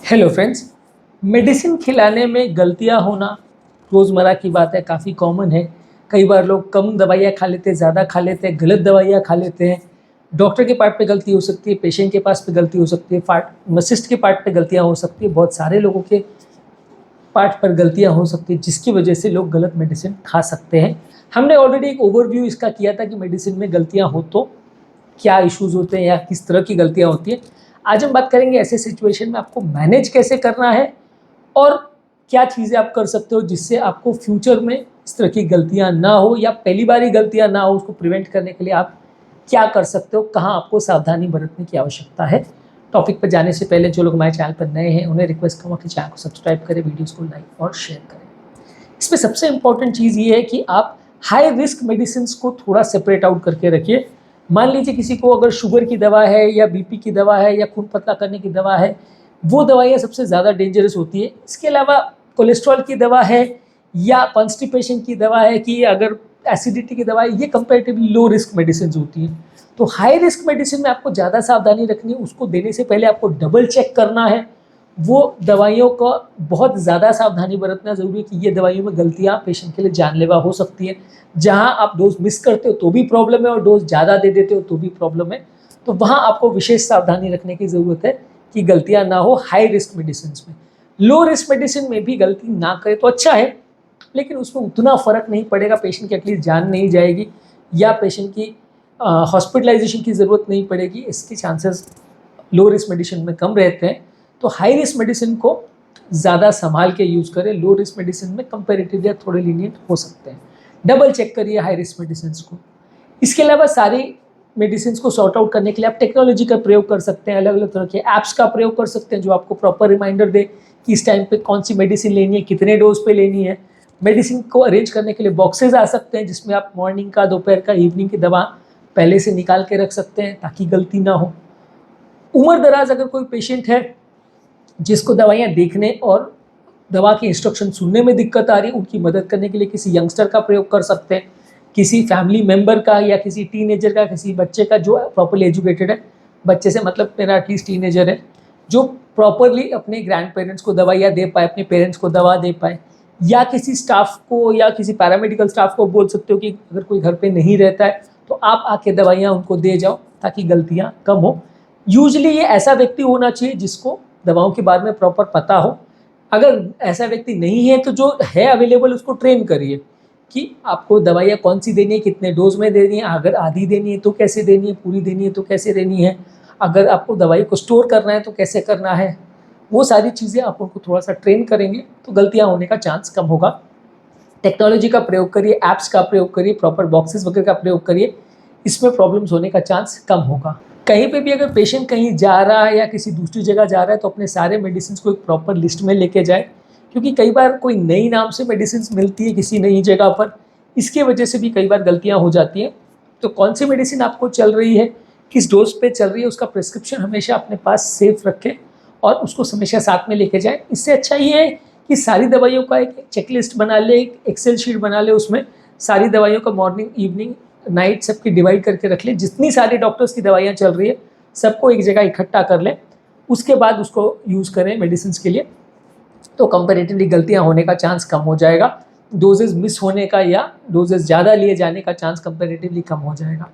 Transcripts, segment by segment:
Hello friends. Medicine खिलाने में गलतियां होना रोज़मर्रा की बात है, काफ़ी कॉमन है। कई बार लोग कम दवाइयाँ खा लेते हैं, ज़्यादा खा लेते हैं, गलत दवाइयाँ खा लेते हैं। डॉक्टर के पार्ट पे गलती हो सकती है, पेशेंट के पास पे गलती हो सकती है, फार्मेसिस्ट के पार्ट पे गलतियाँ हो सकती है, बहुत सारे लोगों के पार्ट पर गलतियाँ हो सकती है, जिसकी वजह से लोग गलत मेडिसिन खा सकते हैं। हमने ऑलरेडी एक ओवरव्यू इसका किया था कि मेडिसिन में गलतियाँ हो तो क्या इश्यूज होते हैं या किस तरह की गलतियाँ होती हैं। आज हम बात करेंगे ऐसे सिचुएशन में आपको मैनेज कैसे करना है और क्या चीज़ें आप कर सकते हो जिससे आपको फ्यूचर में इस तरह की गलतियाँ ना हो, या पहली बार ही गलतियाँ ना हो उसको प्रिवेंट करने के लिए आप क्या कर सकते हो, कहाँ आपको सावधानी बरतने की आवश्यकता है। टॉपिक पर जाने से पहले जो लोग हमारे चैनल पर नए हैं उन्हें रिक्वेस्ट करूँगा कि चैनल को सब्सक्राइब करें, वीडियोस को लाइक और शेयर करें। इसमें सबसे इम्पॉर्टेंट चीज़ ये है कि आप हाई रिस्क मेडिसिन को थोड़ा सेपरेट आउट करके रखिए। मान लीजिए किसी को अगर शुगर की दवा है या बीपी की दवा है या खून पतला करने की दवा है, वो दवाइयाँ सबसे ज़्यादा डेंजरस होती है। इसके अलावा कोलेस्ट्रॉल की दवा है या कॉन्स्टिपेशन की दवा है कि अगर एसिडिटी की दवा है, ये कंपेरेटिवली लो रिस्क मेडिसिन होती हैं। तो हाई रिस्क मेडिसिन में आपको ज़्यादा सावधानी रखनी है, उसको देने से पहले आपको डबल चेक करना है। वो दवाइयों का बहुत ज़्यादा सावधानी बरतना ज़रूरी है कि ये दवाइयों में गलतियाँ पेशेंट के लिए जानलेवा हो सकती हैं। जहाँ आप डोज मिस करते हो तो भी प्रॉब्लम है और डोज ज़्यादा दे देते हो तो भी प्रॉब्लम है। तो वहाँ आपको विशेष सावधानी रखने की ज़रूरत है कि गलतियाँ ना हो हाई रिस्क मेडिसिन में। लो रिस्क मेडिसिन में भी गलती ना करे तो अच्छा है, लेकिन उसमें उतना फ़र्क नहीं पड़ेगा, पेशेंट की एटलीस्ट जान नहीं जाएगी या पेशेंट की हॉस्पिटलाइजेशन की ज़रूरत नहीं पड़ेगी। इसके चांसेस लो रिस्क मेडिसिन में कम रहते हैं। तो हाई रिस्क मेडिसिन को ज़्यादा संभाल के यूज़ करें। लो रिस्क मेडिसिन में कंपेरेटिवली थोड़े लीनियंट हो सकते हैं। डबल चेक करिए हाई रिस्क मेडिसिन को। इसके अलावा सारी मेडिसिन को सॉर्ट आउट करने के लिए आप टेक्नोलॉजी का प्रयोग कर सकते हैं। अलग अलग तरह के ऐप्स का प्रयोग कर सकते हैं जो आपको प्रॉपर रिमाइंडर दे कि इस टाइम पे कौन सी मेडिसिन लेनी है, कितने डोज पे लेनी है। मेडिसिन को अरेंज करने के लिए बॉक्सेज आ सकते हैं जिसमें आप मॉर्निंग का, दोपहर का, इवनिंग की दवा पहले से निकाल के रख सकते हैं ताकि गलती ना हो। उम्र दराज अगर कोई पेशेंट है जिसको दवाइयाँ देखने और दवा की इंस्ट्रक्शन सुनने में दिक्कत आ रही है, उनकी मदद करने के लिए किसी यंगस्टर का प्रयोग कर सकते हैं, किसी फैमिली मेम्बर का या किसी टीनेजर का, किसी बच्चे का जो प्रॉपरली एजुकेटेड है। बच्चे से मतलब मेरा एटलीस्ट टीनेजर है जो प्रॉपरली अपने ग्रैंड पेरेंट्स को दवाइयाँ दे पाए, अपने पेरेंट्स को दवा दे पाए। या किसी स्टाफ को या किसी पैरामेडिकल स्टाफ को बोल सकते हो कि अगर कोई घर पे नहीं रहता है तो आप आके दवाइयाँ उनको दे जाओ ताकि गलतियाँ कम हो। यूजली ये ऐसा व्यक्ति होना चाहिए जिसको दवाओं के बारे में प्रॉपर पता हो। अगर ऐसा व्यक्ति नहीं है तो जो है अवेलेबल उसको ट्रेन करिए कि आपको दवाइयाँ कौन सी देनी है, कितने डोज में देनी है, अगर आधी देनी है तो कैसे देनी है, पूरी देनी है तो कैसे देनी है, अगर आपको दवाई को स्टोर करना है तो कैसे करना है। वो सारी चीज़ें आप उनको थोड़ा सा ट्रेन करेंगे तो गलतियाँ होने का चांस कम होगा। टेक्नोलॉजी का प्रयोग करिए, ऐप्स का प्रयोग करिए, प्रॉपर बॉक्सेस वगैरह का प्रयोग करिए, इसमें प्रॉब्लम्स होने का चांस कम होगा। कहीं पे भी अगर पेशेंट कहीं जा रहा है या किसी दूसरी जगह जा रहा है तो अपने सारे मेडिसिन को एक प्रॉपर लिस्ट में लेके जाए, क्योंकि कई बार कोई नई नाम से मेडिसिन मिलती है किसी नई जगह पर, इसके वजह से भी कई बार गलतियाँ हो जाती हैं। तो कौन सी मेडिसिन आपको चल रही है, किस डोज पे चल रही है, उसका प्रिस्क्रिप्शन हमेशा अपने पास सेफ रखें और उसको हमेशा साथ में लेके जाएं। इससे अच्छा ये है कि सारी दवाइयों का एक चेकलिस्ट बना ले, एक एक्सेल शीट बना ले, उसमें सारी दवाइयों का मॉर्निंग, इवनिंग, नाइट सबकी डिवाइड करके रख ले। जितनी सारी डॉक्टर्स की दवाइयाँ चल रही है सबको एक जगह इकट्ठा कर ले, उसके बाद उसको यूज़ करें मेडिसिन के लिए, तो कंपेरेटिवली गलतियाँ होने का चांस कम हो जाएगा। डोजेज मिस होने का या डोजेज ज़्यादा लिए जाने का चांस कंपेरेटिवली कम हो जाएगा।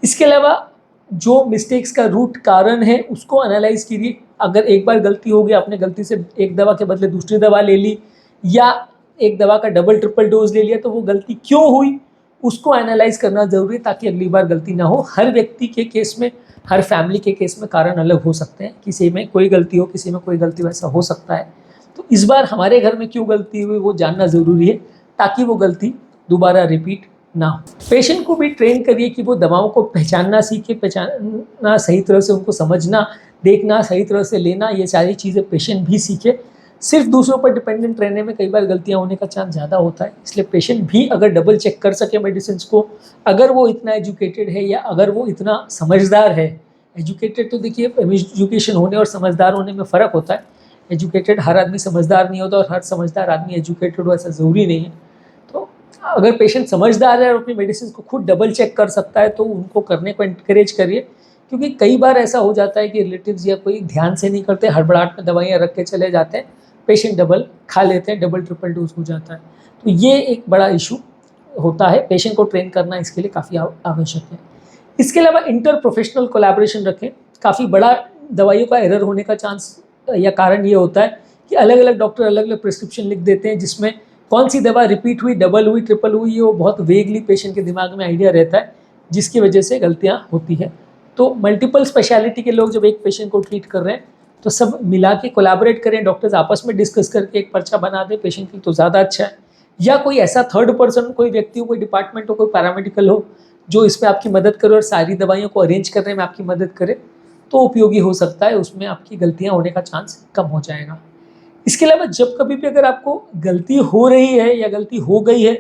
इसके अलावा जो मिस्टेक्स का रूट कारण है उसको एनालाइज कीजिए। अगर एक बार गलती हो गई, आपने गलती से एक दवा के बदले दूसरी दवा ले ली या एक दवा का डबल ट्रिपल डोज ले लिया, तो वो गलती क्यों हुई उसको एनालाइज करना ज़रूरी है ताकि अगली बार गलती ना हो। हर व्यक्ति के केस में, हर फैमिली के केस में कारण अलग हो सकते हैं, किसी में कोई गलती हो, किसी में कोई गलती, वैसा हो सकता है। तो इस बार हमारे घर में क्यों गलती हुई वो जानना ज़रूरी है ताकि वो गलती दोबारा रिपीट ना हो। पेशेंट को भी ट्रेन करिए कि वो दवाओं को पहचानना सीखे, पहचानना सही तरह से, उनको समझना, देखना, सही तरह से लेना, ये सारी चीज़ें पेशेंट भी सीखे। सिर्फ दूसरों पर डिपेंडेंट रहने में कई बार गलतियां होने का चांस ज़्यादा होता है, इसलिए पेशेंट भी अगर डबल चेक कर सके मेडिसिन को, अगर वो इतना एजुकेटेड है या अगर वो इतना समझदार है। एजुकेटेड तो देखिए, एजुकेशन होने और समझदार होने में फ़र्क होता है। एजुकेटेड हर आदमी समझदार नहीं होता और हर समझदार आदमी एजुकेटेड हो, ऐसा ज़रूरी नहीं है। तो अगर पेशेंट समझदार है और अपनी मेडिसिन को खुद डबल चेक कर सकता है तो उनको करने को इनकरेज करिए क्योंकि कई बार ऐसा हो जाता है कि रिलेटिव्स या कोई ध्यान से नहीं करते, हड़बड़ाहट में दवाइयाँ रख के चले जाते हैं, पेशेंट डबल खा लेते हैं, डबल ट्रिपल डोज हो जाता है। तो ये एक बड़ा इशू होता है, पेशेंट को ट्रेन करना इसके लिए काफ़ी आवश्यक है। इसके अलावा इंटर प्रोफेशनल कोलैबोरेशन रखें। काफ़ी बड़ा दवाइयों का एरर होने का चांस या कारण ये होता है कि अलग अलग डॉक्टर अलग अलग प्रिस्क्रिप्शन लिख देते हैं, जिसमें कौन सी दवा रिपीट हुई, डबल हुई, ट्रिपल हुई, ये वो बहुत वेगली पेशेंट के दिमाग में आइडिया रहता है, जिसकी वजह से गलतियाँ होती हैं। तो मल्टीपल स्पेशलिटी के लोग जब एक पेशेंट को ट्रीट कर रहे हैं तो सब मिला के कोलैबोरेट करें, डॉक्टर्स आपस में डिस्कस करके एक पर्चा बना दें पेशेंट की, तो ज़्यादा अच्छा है। या कोई ऐसा थर्ड पर्सन, कोई व्यक्ति हो, कोई डिपार्टमेंट हो, कोई पैरामेडिकल हो, जो इसमें आपकी मदद करे और सारी दवाइयों को अरेंज करने में आपकी मदद करे, तो उपयोगी हो सकता है, उसमें आपकी गलतियाँ होने का चांस कम हो जाएगा। इसके अलावा जब कभी भी अगर आपको गलती हो रही है या गलती हो गई है,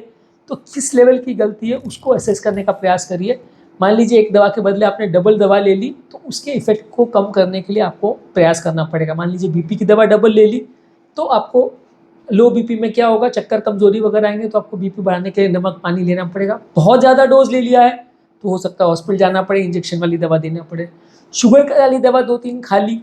तो किस लेवल की गलती है उसको असेस करने का प्रयास करिए। मान लीजिए एक दवा के बदले आपने डबल दवा ले ली, तो उसके इफेक्ट को कम करने के लिए आपको प्रयास करना पड़ेगा। मान लीजिए बीपी की दवा डबल ले ली, तो आपको लो बीपी में क्या होगा, चक्कर, कमजोरी वगैरह आएंगे, तो आपको बीपी बढ़ाने के लिए नमक पानी लेना पड़ेगा। बहुत ज़्यादा डोज ले लिया है तो हो सकता है हॉस्पिटल जाना पड़े, इंजेक्शन वाली दवा देना पड़े। शुगर वाली दवा 2-3 खा ली,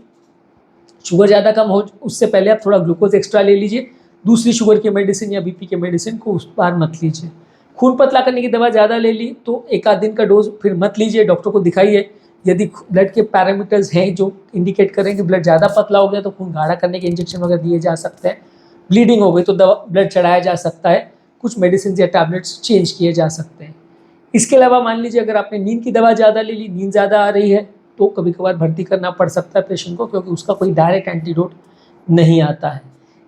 शुगर ज़्यादा कम हो उससे पहले आप थोड़ा ग्लूकोज एक्स्ट्रा ले लीजिए। दूसरी शुगर की मेडिसिन या बीपी के मेडिसिन को उस बार मत लीजिए। खून पतला करने की दवा ज़्यादा ले ली तो एक आध दिन का डोज फिर मत लीजिए, डॉक्टर को दिखाइए। यदि ब्लड के पैरामीटर्स हैं जो इंडिकेट करें कि ब्लड ज़्यादा पतला हो गया तो खून गाढ़ा करने के इंजेक्शन वगैरह दिए जा सकते हैं। ब्लीडिंग हो गई तो दवा ब्लड चढ़ाया जा सकता है, कुछ मेडिसिन या टैबलेट्स चेंज किए जा सकते हैं। इसके अलावा मान लीजिए अगर आपने नींद की दवा ज़्यादा ले ली, नींद ज़्यादा आ रही है, तो कभी कभार भर्ती करना पड़ सकता है पेशेंट को, क्योंकि उसका कोई डायरेक्ट एंटीडोट नहीं आता है।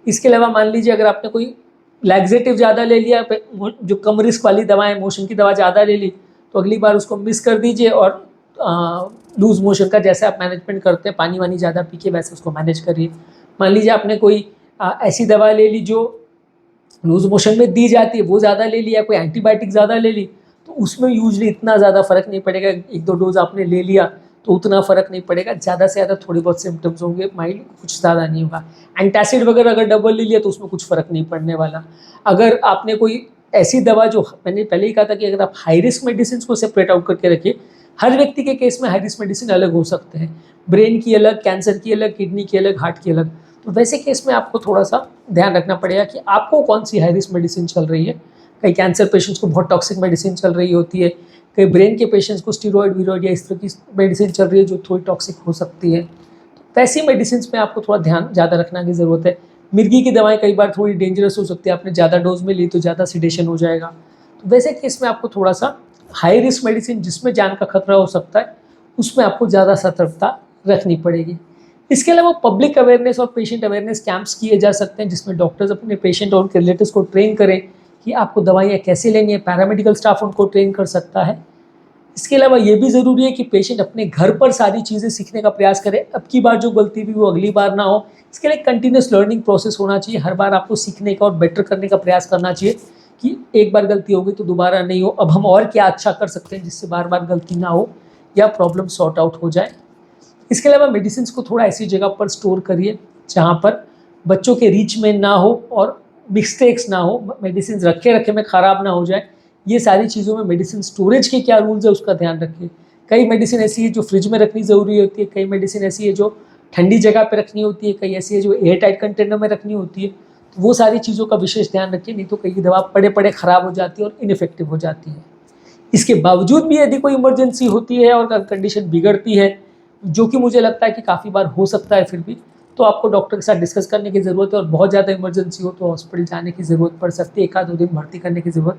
इसके अलावा मान लीजिए अगर आपने कोई लैक्सेटिव ज़्यादा ले लिया, जो कम रिस्क वाली दवाएं, मोशन की दवा ज़्यादा ले ली, तो अगली बार उसको मिस कर दीजिए और लूज मोशन का जैसे आप मैनेजमेंट करते हैं, पानी वानी ज़्यादा पी के वैसे उसको मैनेज करिए। मान लीजिए आपने कोई ऐसी दवा ले ली जो लूज मोशन में दी जाती है, वो ज़्यादा ले लिया, कोई एंटीबायोटिक ज़्यादा ले ली, तो उसमें यूजली इतना ज़्यादा फर्क नहीं पड़ेगा। 1-2 डोज आपने ले लिया तो उतना फ़र्क नहीं पड़ेगा, ज़्यादा से ज़्यादा थोड़ी बहुत सिम्टम्स होंगे माइल्ड, कुछ ज़्यादा नहीं होगा। एंटासिड वगैरह अगर डबल ले लिया तो उसमें कुछ फ़र्क नहीं पड़ने वाला। अगर आपने कोई ऐसी दवा, जो मैंने पहले ही कहा था कि अगर आप हाई रिस्क मेडिसिन को सेपरेट आउट करके रखिए, हर व्यक्ति के केस में हाई रिस्क मेडिसिन अलग हो सकते हैं, ब्रेन की अलग, कैंसर की अलग, किडनी की अलग, हार्ट की अलग। तो वैसे केस में आपको थोड़ा सा ध्यान रखना पड़ेगा कि आपको कौन सी हाई रिस्क मेडिसिन चल रही है। कई कैंसर पेशेंट्स को बहुत टॉक्सिक मेडिसिन चल रही होती है, कई ब्रेन के पेशेंट्स को स्टीरॉयड वीरॉयड या इस तरह की मेडिसिन चल रही है जो थोड़ी टॉक्सिक हो सकती है। तो वैसी मेडिसिन में आपको थोड़ा ध्यान ज़्यादा रखने की ज़रूरत है। मिर्गी की दवाएं कई बार थोड़ी डेंजरस हो सकती है, आपने ज़्यादा डोज में ली तो ज़्यादा सिडेशन हो जाएगा। तो वैसे केस में आपको थोड़ा सा हाई रिस्क मेडिसिन जिसमें जान का खतरा हो सकता है, उसमें आपको ज़्यादा सतर्कता रखनी पड़ेगी। इसके अलावा पब्लिक अवेयरनेस और पेशेंट अवेयरनेस कैंप्स किए जा सकते हैं, जिसमें डॉक्टर्स अपने पेशेंट और उनके रिलेटिव्स को ट्रेन करें कि आपको दवाइयाँ कैसे लेनी है, पैरामेडिकल स्टाफ उनको ट्रेन कर सकता है। इसके अलावा ये भी ज़रूरी है कि पेशेंट अपने घर पर सारी चीज़ें सीखने का प्रयास करे, अब की बार जो गलती हुई वो अगली बार ना हो। इसके लिए कंटिन्यूस लर्निंग प्रोसेस होना चाहिए, हर बार आपको सीखने का और बेटर करने का प्रयास करना चाहिए कि एक बार गलती हो गई तो दोबारा नहीं हो, अब हम और क्या अच्छा कर सकते हैं जिससे बार बार गलती ना हो या प्रॉब्लम सॉर्ट आउट हो जाए। इसके अलावा मेडिसिन को थोड़ा ऐसी जगह पर स्टोर करिए जहाँ पर बच्चों के रीच में ना हो और मिस्टेक्स ना हो, मेडिसिन रखे में ख़राब ना हो जाए। ये सारी चीज़ों में मेडिसिन स्टोरेज के क्या रूल्स है उसका ध्यान रखिए। कई मेडिसिन ऐसी है जो फ्रिज में रखनी ज़रूरी होती है, कई मेडिसिन ऐसी है जो ठंडी जगह पर रखनी होती है, कई ऐसी है जो एयर टाइट कंटेनर में रखनी होती है। तो वो सारी चीज़ों का विशेष ध्यान रखिए, नहीं तो कई दवा पड़े पड़े ख़राब हो जाती है और इनइफेक्टिव हो जाती है। इसके बावजूद भी यदि कोई इमरजेंसी होती है और कंडीशन बिगड़ती है, जो कि मुझे लगता है कि काफ़ी बार हो सकता है फिर भी, तो आपको डॉक्टर के साथ डिस्कस करने की ज़रूरत है। और बहुत ज़्यादा इमरजेंसी हो तो हॉस्पिटल जाने की ज़रूरत पड़ सकती है, 1-2 दिन भर्ती करने की ज़रूरत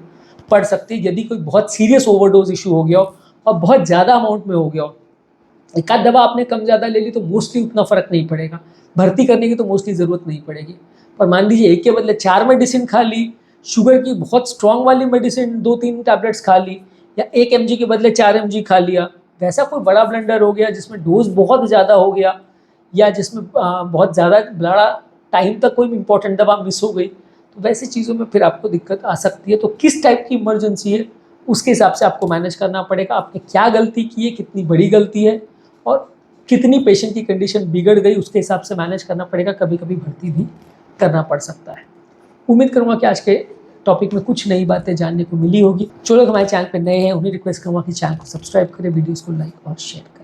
पड़ सकती है। यदि कोई बहुत सीरियस ओवरडोज इशू हो गया हो और बहुत ज़्यादा अमाउंट में हो गया हो, एक आध दवा आपने कम ज़्यादा ले ली तो मोस्टली उतना फ़र्क नहीं पड़ेगा, भर्ती करने की तो मोस्टली ज़रूरत नहीं पड़ेगी। पर मान लीजिए एक के बदले 4 मेडिसिन खा ली, शुगर की बहुत स्ट्रॉन्ग वाली मेडिसिन 2-3 टैबलेट्स खा ली, या 1 mg के बदले 4 mg खा लिया, वैसा कोई बड़ा ब्लंडर हो गया जिसमें डोज बहुत ज़्यादा हो गया या जिसमें बहुत ज़्यादा बड़ा टाइम तक कोई इंपॉर्टेंट दवा मिस हो गई, तो वैसी चीज़ों में फिर आपको दिक्कत आ सकती है। तो किस टाइप की इमरजेंसी है उसके हिसाब से आपको मैनेज करना पड़ेगा, आपने क्या गलती की है, कितनी बड़ी गलती है और कितनी पेशेंट की कंडीशन बिगड़ गई, उसके हिसाब से मैनेज करना पड़ेगा। कभी कभी भर्ती भी करना पड़ सकता है। उम्मीद करूँगा कि आज के टॉपिक में कुछ नई बातें जानने को मिली होगी। जो लोग हमारे चैनल पर नए हैं उन्हें रिक्वेस्ट करूँगा कि चैनल को सब्सक्राइब करें, वीडियोज़ को लाइक और शेयर करें।